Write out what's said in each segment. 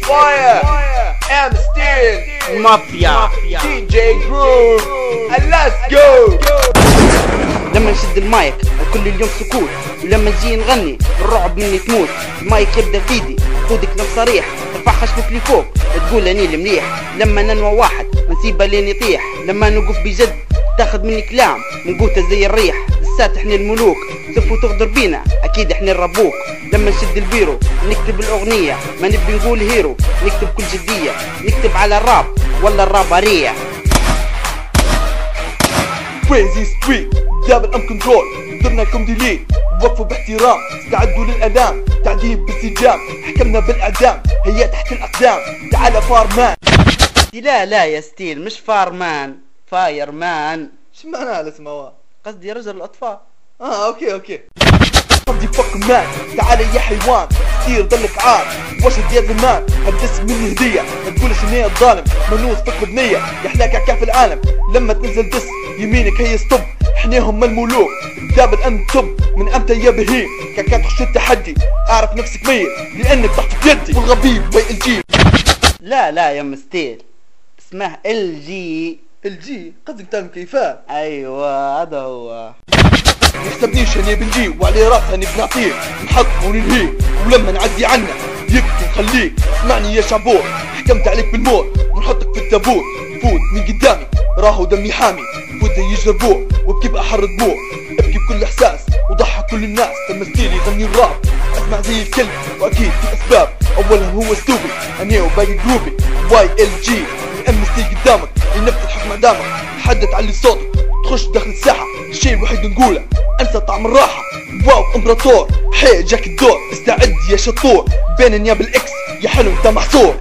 Fire and Steel مافيا DJ Groove and let's go. لما نشد المايك كل اليوم سكوت، ولما نجي نغني الرعب مني تموت. المايك يبدا في ايدي خودك كلام صريح، ترفع خشمك لفوق تقول اني المليح. لما ننوى واحد نسيبه لين يطيح، لما نوقف بجد تاخذ مني كلام ونقوته زي الريح. لسات احنا الملوك تفو تغدر بينا اكيد احنا نربوك. لما نشد البيرو نكتب الاغنيه ما نبي نقول هيرو، نكتب كل جديه نكتب على الراب ولا الرابريه. Crazy Street دابل ام كنترول درنا لكم ديليت، وقفوا باحترام استعدوا للالام، تعذيب بالسجام حكمنا بالاعدام، هي تحت الاقدام تعال فارمان. لا يا ستيل مش فارمان، فاير مان. شو معناها الاسم؟ قصدي رجل الاطفال. اوكي قصدي فك مان. تعال يا حيوان تصير ضلك عار، واش يا زمان هالدس مني هديه، ما تقولش اني الظالم منوس فك بنيه، يحلاك عكاف العالم لما تنزل دس يمينك هي ستوب. احنيهم الملوك دابل انت توب من امتى يا بهيم، كان تخش التحدي اعرف نفسك ميت لانك تحت يدي والغبيب وي الجي. لا يا مستيل اسمه الجي. الجي قصدك تاع المكيفات؟ ايوه هذا هو. يحسبنيش اني بنجي وعلي راسه اني بنعطيه نحط وننهيه، ولما نعدي عنه يبكي نخليك. اسمعني يا شعبور حكمت عليك بالموت ونحطك في التابوت، فوت من قدامي راهو دمي حامي، فوت يجربوه وابكي بأحر دموع، ابكي بكل احساس وضحك كل الناس. لما ستيلي يغني الراب اسمع زي الكلب واكيد في اسباب، اولها هو ستوبي انا وباقي جروبي واي ال جي. الامستي قدامك ينفذ الحكم عدامك، تحدث علي صوتك تخش داخل الساحه، الشيء الوحيد نقوله انسى طعم الراحه. واو امبراطور حي جاك الدور، استعد يا شطور بين نياب الاكس يا حلو انت محصور.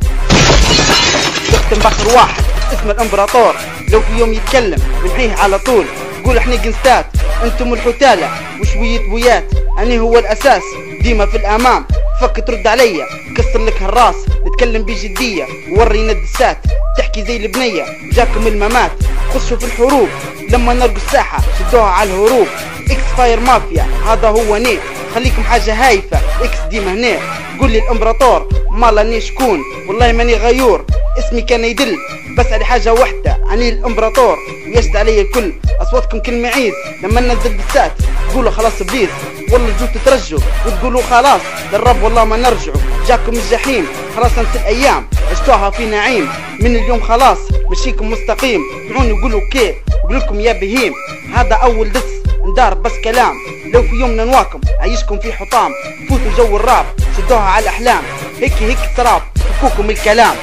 تختم باخر واحد اسمه الامبراطور، لو في يوم يتكلم بنحيه على طول، قول احنا جنستات انتم الحتالة وشوية بويات، اني هو الاساس ديما في الامام. فك ترد عليا كسر لك هالراس، نتكلم بجدية وورينا الدسات، تحكي زي البنية جاكم الممات. خشوا في الحروب لما نرقوا الساحة شدوها على الهروب. اكس فاير مافيا هذا هو ني، خليكم حاجة هايفة اكس ديما هنا. قول لي الامبراطور مالا اني شكون، والله ماني غيور اسمي كان يدل، بس على حاجة وحدة اني الامبراطور ويشد علي الكل. اصواتكم كل معيز لما ننزل بالسات تقولوا خلاص بليز، والله رجعوا تترجوا وتقولوا خلاص للرب والله ما نرجعوا. جاكم الجحيم خلاص ننسى الايام عشتوها في نعيم، من اليوم خلاص مشيكم مستقيم. اسمعوني وقولوا كي وقول لكم يا بهيم، هذا اول دس ندار بس كلام. لو في يوم نواكم عيشكم في حطام، فوتوا جو الراب شدوها على الاحلام، هيك سراب فكوكم الكلام.